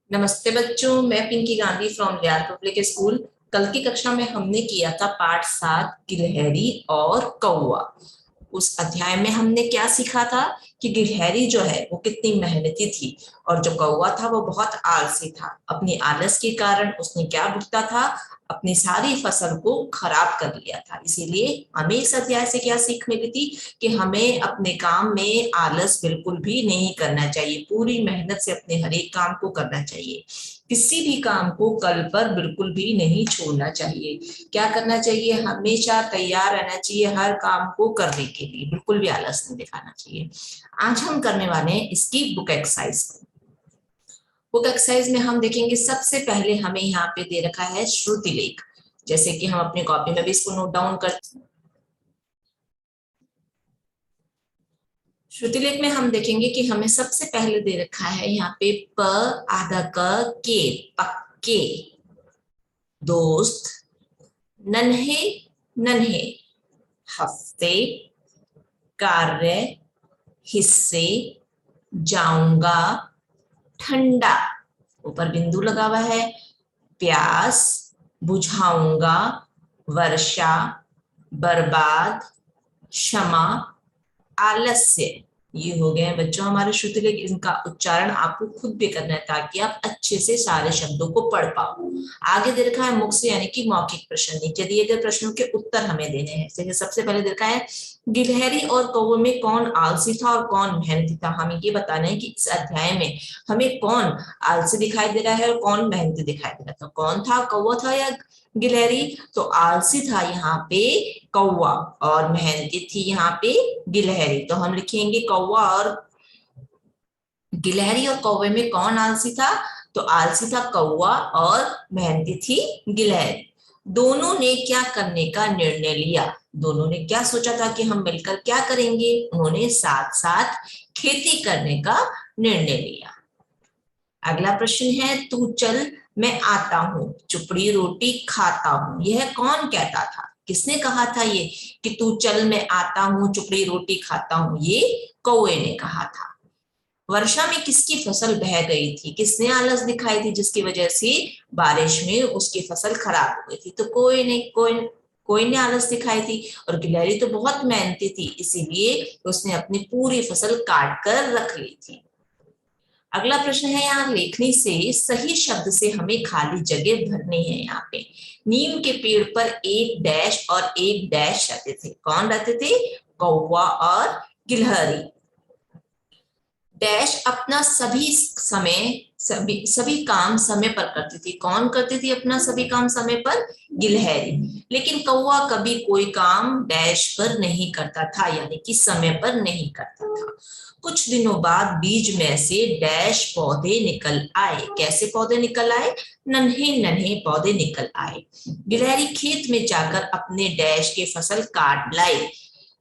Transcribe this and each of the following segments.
नमस्ते बच्चों, मैं पिंकी गांधी फ्रॉम लियार पब्लिक स्कूल। कल की कक्षा में हमने किया था पाठ 7 गिलहरी और कौवा। उस अध्याय में हमने क्या सीखा था कि गिलहरी जो है वो कितनी मेहनती थी और जो कौवा था वो बहुत आलसी था। अपनी आलस के कारण उसने क्या भुगता था, अपनी सारी फसल को खराब कर लिया था। इसीलिए हमें इस अध्याय से क्या सीख मिली थी कि हमें अपने काम में आलस बिल्कुल भी नहीं करना चाहिए, पूरी मेहनत से अपने हर एक काम को करना चाहिए। किसी भी काम को कल पर बिल्कुल भी नहीं छोड़ना चाहिए। क्या करना चाहिए, हमेशा तैयार रहना चाहिए हर काम को करने के लिए, बिल्कुल भी आलस नहीं दिखाना चाहिए। आज हम करने वाले हैं इसकी बुक एक्सरसाइज। बुक एक्सरसाइज में हम देखेंगे, सबसे पहले हमें यहाँ पे दे रखा है श्रुति लेख। जैसे कि हम अपनी कॉपी में भी इसको नोट डाउन कर, श्रुतिलेख में हम देखेंगे कि हमें सबसे पहले दे रखा है यहाँ पे प आधा क के, पक्के, दोस्त, नन्हे नन्हे, हफ्ते, कार्य, हिस्से, जाऊंगा, ठंडा, ऊपर बिंदु लगा हुआ है, प्यास, बुझाऊंगा, वर्षा, बर्बाद, क्षमा, आलस्य। ये हो गए हैं बच्चों हमारे श्रुतिलेख। इनका उच्चारण आपको खुद भी करना है ताकि आप अच्छे से सारे शब्दों को पढ़ पाओ। आगे दे रखा है मुख से यानी कि मौखिक प्रश्न। नीचे दिए गए प्रश्नों के उत्तर हमें देने हैं। जैसे सबसे पहले दे रखा है, गिलहरी और कौवे में कौन आलसी था और कौन मेहनती था। हमें ये बताना है कि इस अध्याय में हमें कौन आलसी दिखाई दे रहा है और कौन मेहनती दिखाई दे रहा था। कौन था, कौवा था या गिलहरी? तो आलसी था यहाँ पे कौवा और मेहनती थी यहाँ पे गिलहरी। तो हम लिखेंगे कौवा और गिलहरी और कौवे में कौन आलसी था? तो आलसी था कौवा और मेहनती थी गिलहरी। दोनों ने क्या करने का निर्णय लिया? दोनों ने क्या सोचा था कि हम मिलकर क्या करेंगे? उन्होंने साथ साथ खेती करने का निर्णय लिया। अगला प्रश्न है, तू चल मैं आता हूँ, चुपड़ी रोटी खाता हूँ। यह कौन कहता था? किसने कहा था ये कि तू चल मैं आता हूँ, चुपड़ी रोटी खाता हूँ? ये कौवे ने कहा था। वर्षा में किसकी फसल बह गई थी? किसने आलस दिखाई थी जिसकी वजह से बारिश में उसकी फसल खराब हो गई थी? तो कोई ने आलस दिखाई थी। और गिलहरी तो बहुत मेहनती थी, इसीलिए उसने अपनी पूरी फसल काट कर रख ली थी। अगला प्रश्न है, यहाँ लेखनी से सही शब्द से हमें खाली जगह भरनी है। यहाँ पे नीम के पेड़ पर एक डैश और एक डैश रहते थे। कौन रहते थे? कौवा और गिलहरी। डैश अपना सभी काम समय पर करती थी। कौन करती थी अपना सभी काम समय पर? गिलहरी। लेकिन कौवा कभी कोई काम डैश पर नहीं करता था, यानी कि समय पर नहीं करता था। कुछ दिनों बाद बीज में से डैश पौधे निकल आए। कैसे पौधे निकल आए? नन्हे नन्हे पौधे निकल आए। गिलहरी खेत में जाकर अपने डैश के फसल काट लाई।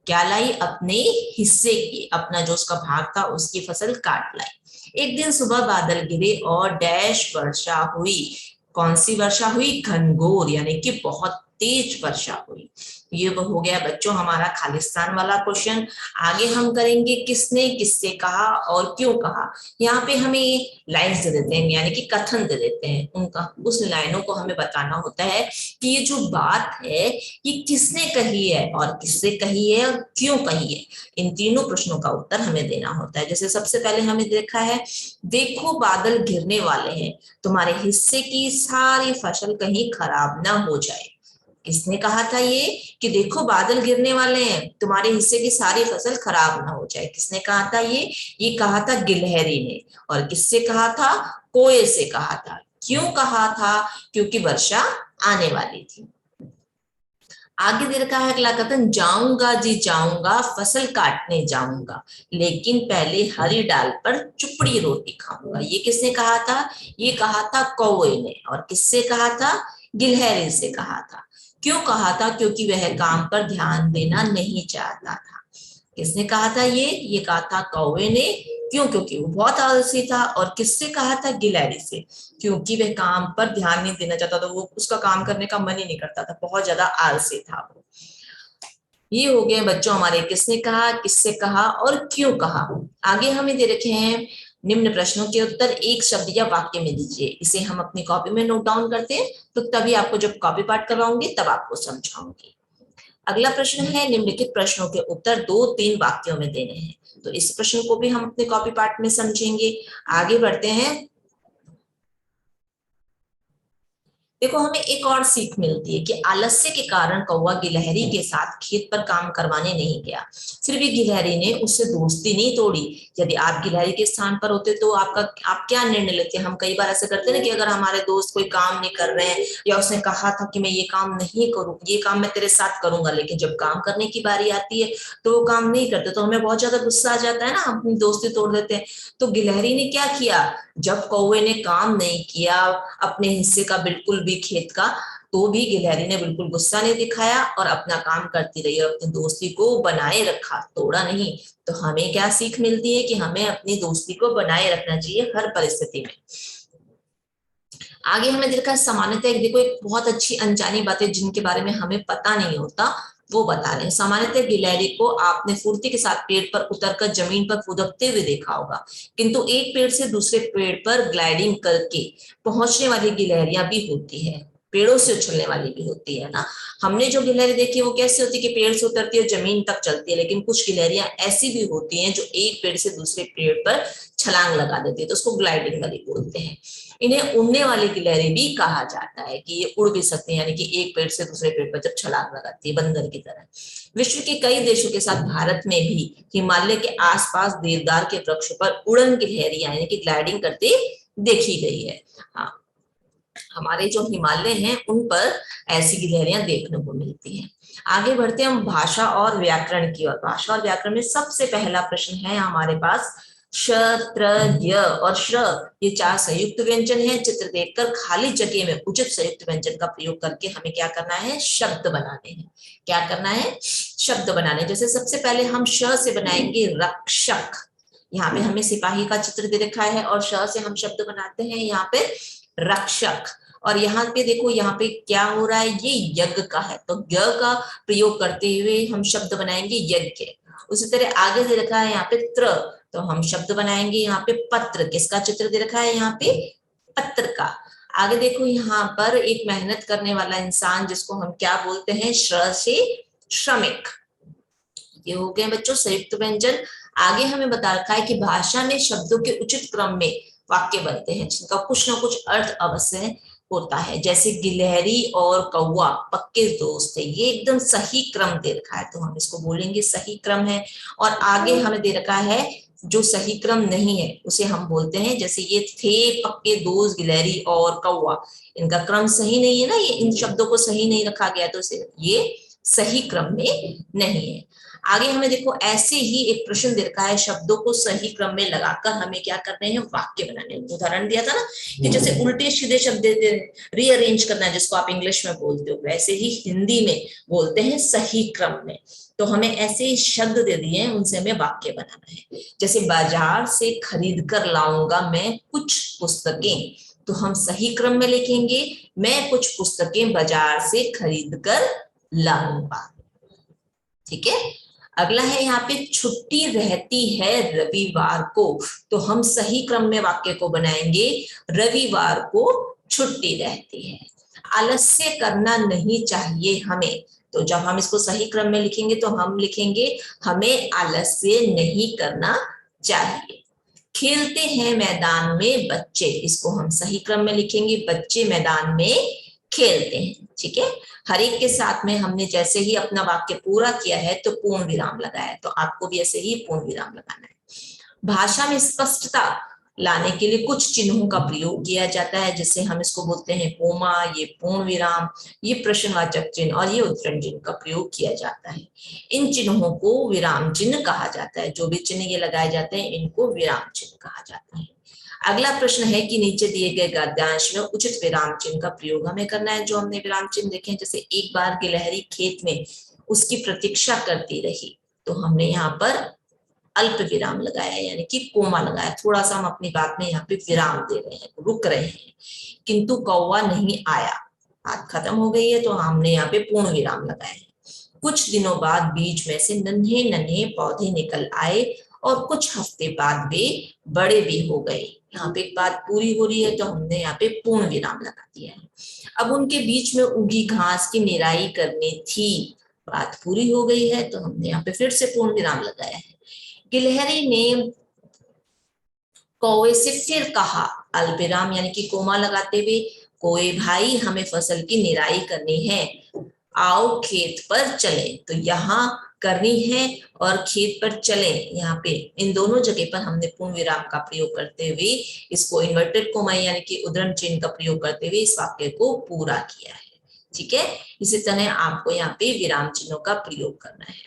क्या लाई? अपने हिस्से की, अपना जो उसका भाग था उसकी फसल काट लाई। एक दिन सुबह बादल गिरे और डैश वर्षा हुई। कौन सी वर्षा हुई? घनघोर, यानी कि बहुत तेज वर्षा हुई। ये वो हो गया बच्चों हमारा खालिस्तान वाला क्वेश्चन। आगे हम करेंगे किसने किससे कहा और क्यों कहा। यहाँ पे हमें लाइन्स दे देते हैं, यानी कि कथन दे देते हैं उनका। उस लाइनों को हमें बताना होता है कि ये जो बात है ये किसने कही है और किससे कही है और क्यों कही है। इन तीनों प्रश्नों का उत्तर हमें देना होता है। जैसे सबसे पहले हमें देखा है, देखो बादल गिरने वाले हैं, तुम्हारे हिस्से की सारी फसल कहीं खराब ना हो जाए। किसने कहा था ये कि देखो बादल गिरने वाले हैं, तुम्हारे हिस्से की सारी फसल खराब ना हो जाए? किसने कहा था ये कहा था गिलहरी ने। और किससे कहा था? कोए से कहा था। क्यों कहा था? क्योंकि वर्षा आने वाली थी। आगे दे रखा है अगला कथन, जाऊंगा जी जाऊंगा, फसल काटने जाऊंगा, लेकिन पहले हरी डाल पर चुपड़ी रोटी खाऊंगा। ये किसने कहा था? ये कहा था कौवे ने। और किससे कहा था? गिलहरी से कहा था। क्यों कहा था? क्योंकि वह काम पर ध्यान देना नहीं चाहता था। किसने कहा था ये कहा था कौवे ने। क्यों? क्योंकि वो बहुत आलसी था। और किससे कहा था? गिलहरी से। क्योंकि वह काम पर ध्यान नहीं देना चाहता था, वो उसका काम करने का मन ही नहीं करता था, बहुत ज्यादा आलसी था वो। ये हो गए बच्चों हमारे किसने कहा, किससे कहा और क्यों कहा। आगे हमें दे रखे हैं, निम्न प्रश्नों के उत्तर एक शब्द या वाक्य में दीजिए। इसे हम अपनी कॉपी में नोट डाउन करते हैं, तो तभी आपको जब कॉपी पाठ करवाऊंगी तब आपको समझाऊंगी। अगला प्रश्न है, निम्नलिखित प्रश्नों के उत्तर 2-3 वाक्यों में देने हैं। तो इस प्रश्न को भी हम अपने कॉपी पाठ में समझेंगे। आगे बढ़ते हैं। देखो, हमें एक और सीख मिलती है कि आलस्य के कारण कौवा गिलहरी के साथ खेत पर काम करवाने नहीं गया। फिर भी गिलहरी ने उससे दोस्ती नहीं तोड़ी। यदि आप गिलहरी के स्थान पर होते तो आप क्या निर्णय लेते? हम कई बार ऐसे करते हैं ना कि अगर हमारे दोस्त कोई काम नहीं कर रहे हैं, या उसने कहा था कि मैं ये काम नहीं करूँ, ये काम मैं तेरे साथ करूंगा, लेकिन जब काम करने की बारी आती है तो वो काम नहीं करते, तो हमें बहुत ज्यादा गुस्सा आ जाता है ना, हम अपनी दोस्ती तोड़ देते हैं। तो गिलहरी ने क्या किया? जब कौवे ने काम नहीं किया अपने हिस्से का बिल्कुल भी खेत का, तो भी गिलहरी ने बिल्कुल गुस्सा नहीं दिखाया और अपना काम करती रही और अपनी दोस्ती को बनाए रखा, तोड़ा नहीं। तो हमें क्या सीख मिलती है कि हमें अपनी दोस्ती को बनाए रखना चाहिए हर परिस्थिति में। आगे हमें देखा सामान्यतः, देखो एक बहुत अच्छी अनजानी बातें जिनके बारे में हमें पता नहीं होता वो बता रहे हैं। सामान्यतः गिलहरी को आपने फुर्ती के साथ पेड़ पर उतरकर जमीन पर फुदकते हुए देखा होगा, किंतु एक पेड़ से दूसरे पेड़ पर ग्लाइडिंग करके पहुंचने वाली गिलहरियां भी होती है, पेड़ों से उछलने वाली भी होती है ना। हमने जो गिलहरी देखी है वो कैसे होती है कि पेड़ से उतरती है जमीन तक चलती है, लेकिन कुछ गिलहरियां ऐसी भी होती हैं जो एक पेड़ से दूसरे पेड़ पर छलांग लगा देती है, तो उसको ग्लाइडिंग वाली बोलते हैं। इन्हें उड़ने वाली गिलहरी भी कहा जाता है कि ये उड़ भी सकते हैं, यानी कि एक पेड़ से दूसरे पेड़ पर जब छलांग लगाती है बंदर की तरह। विश्व के कई देशों के साथ भारत में भी हिमालय के आसपास देवदार के वृक्ष पर उड़न गिलहरियां यानी कि ग्लाइडिंग करते देखी गई है। हाँ, हमारे जो हिमालय हैं उन पर ऐसी गिलहरियां देखने को मिलती हैं। आगे बढ़ते हैं हम भाषा और व्याकरण की ओर। भाषा और व्याकरण में सबसे पहला प्रश्न है हमारे पास, श, त्र, य और श्र, ये 4 संयुक्त व्यंजन हैं। चित्र देखकर खाली जगह में उचित संयुक्त व्यंजन का प्रयोग करके हमें क्या करना है? शब्द बनाने हैं। क्या करना है? शब्द बनाने। जैसे सबसे पहले हम श से बनाएंगे रक्षक। यहाँ पे हमें सिपाही का चित्र दे रखा है और श से हम शब्द बनाते हैं यहाँ पे रक्षक। और यहाँ पे देखो, यहाँ पे क्या हो रहा है? ये यज्ञ का है, तो य का प्रयोग करते हुए हम शब्द बनाएंगे यज्ञ। उसी तरह आगे दे रखा है यहाँ पे त्र, तो हम शब्द बनाएंगे यहाँ पे पत्र। किसका चित्र दे रखा है यहाँ पे? पत्र का। आगे देखो, यहाँ पर एक मेहनत करने वाला इंसान जिसको हम क्या बोलते हैं? श्र से श्रमिक। ये हो गए बच्चों संयुक्त व्यंजन। आगे हमें बता रखा है कि भाषा में शब्दों के उचित क्रम में वाक्य बनते हैं जिनका कुछ ना कुछ अर्थ अवश्य होता है। जैसे गिलहरी और कौवा पक्के दोस्त है, ये एकदम सही क्रम दे रखा है, तो हम इसको बोलेंगे सही क्रम है। और आगे हमें दे रखा है जो सही क्रम नहीं है उसे हम बोलते हैं, जैसे ये थे पक्के दोस्त गिलहरी और कौवा, इनका क्रम सही नहीं है ना, ये इन शब्दों को सही नहीं रखा गया, तो ये सही क्रम में नहीं है। आगे हमें देखो ऐसे ही एक प्रश्न दे रखा है, शब्दों को सही क्रम में लगाकर हमें क्या करने हैं? वाक्य बनाने हैं। उदाहरण दिया था ना कि जैसे उल्टे सीधे शब्द रीअरेंज करना है, जिसको आप इंग्लिश में बोलते हो, वैसे ही हिंदी में बोलते हैं सही क्रम में। तो हमें ऐसे शब्द दे दिए हैं, उनसे हमें वाक्य बनाना है। जैसे बाजार से खरीद कर लाऊंगा मैं कुछ पुस्तकें, तो हम सही क्रम में लिखेंगे, मैं कुछ पुस्तकें बाजार से खरीद कर लाऊंगा। ठीक है। अगला है यहाँ पे छुट्टी रहती है रविवार को, तो हम सही क्रम में वाक्य को बनाएंगे, रविवार को छुट्टी रहती है। आलस्य करना नहीं चाहिए हमें, तो जब हम इसको सही क्रम में लिखेंगे तो हम लिखेंगे हमें आलस्य नहीं करना चाहिए। खेलते हैं मैदान में बच्चे, इसको हम सही क्रम में लिखेंगे, बच्चे मैदान में खेलते हैं। ठीक है। हर एक के साथ में हमने जैसे ही अपना वाक्य पूरा किया है तो पूर्ण विराम लगाया है, तो आपको भी ऐसे ही पूर्ण विराम लगाना है। भाषा में स्पष्टता लाने के लिए कुछ चिन्हों का प्रयोग किया जाता है, जिससे हम इसको बोलते हैं कोमा, ये पूर्ण विराम, ये प्रश्नवाचक चिन्ह और ये उद्धरण चिन्ह का प्रयोग किया जाता है। इन चिन्हों को विराम चिन्ह कहा जाता है। जो भी चिन्ह ये लगाए जाते हैं इनको विराम चिन्ह कहा जाता है। अगला प्रश्न है कि नीचे दिए गए गद्यांश में उचित विराम चिन्ह का प्रयोग हमें करना है। जो हमने विराम चिन्ह देखे हैं, जैसे एक बार गिलहरी खेत में उसकी प्रतीक्षा करती रही, तो हमने यहाँ पर अल्प विराम लगाया, यानी कि कोमा लगाया। थोड़ा सा हम अपनी बात में यहाँ पे विराम दे रहे हैं, रुक रहे हैं। किंतु कौवा नहीं आया, बात खत्म हो गई है, तो हमने यहाँ पे पूर्ण विराम लगाया है। कुछ दिनों बाद बीज में से नन्हे नन्हे पौधे निकल आए और कुछ हफ्ते बाद वे बड़े भी हो गए। यहाँ पे एक बात पूरी हो रही है तो हमने यहाँ पे पूर्ण विराम लगा दिया है। अब उनके बीच में उगी घास की निराई करनी थी, बात पूरी हो गई है तो हमने यहाँ पे फिर से पूर्ण विराम लगाया है। गिलहरी ने कौवे से फिर कहा, अल्पविराम यानी कि कोमा लगाते हुए, कोए भाई हमें फसल की निराई करनी है, आओ खेत पर चले। तो यहाँ करनी है और खेत पर चले, यहाँ पे इन दोनों जगह पर हमने पूर्ण विराम का प्रयोग करते हुए इसको इन्वर्टेड कोमा यानी कि उद्धरण चिन्ह का प्रयोग करते हुए इस वाक्य को पूरा किया है। ठीक है, इसी तरह आपको यहाँ पे विराम चिन्हों का प्रयोग करना है।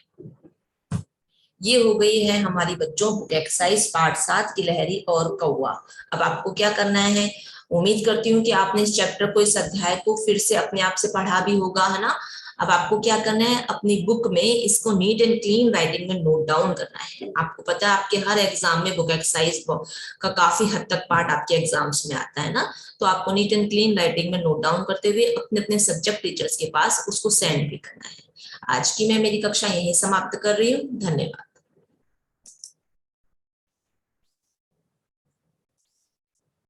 ये हो गई है हमारी बच्चों बुक एक्सरसाइज पार्ट 7 गिलहरी और कौवा। अब आपको क्या करना है, उम्मीद करती हूँ कि आपने इस चैप्टर को, इस अध्याय को फिर से अपने आप से पढ़ा भी होगा, है ना। अब आपको क्या करना है, अपनी बुक में इसको नीट एंड क्लीन राइटिंग में नोट डाउन करना है। आपको पता है आपके हर एग्जाम में बुक एक्सरसाइज का काफी हद तक पार्ट आपके एग्जाम्स में आता है ना, तो आपको नीट एंड क्लीन राइटिंग में नोट डाउन करते हुए अपने अपने सब्जेक्ट टीचर्स के पास उसको सेंड भी करना है। आज की मैं मेरी कक्षा यहीं समाप्त कर रही हूँ। धन्यवाद।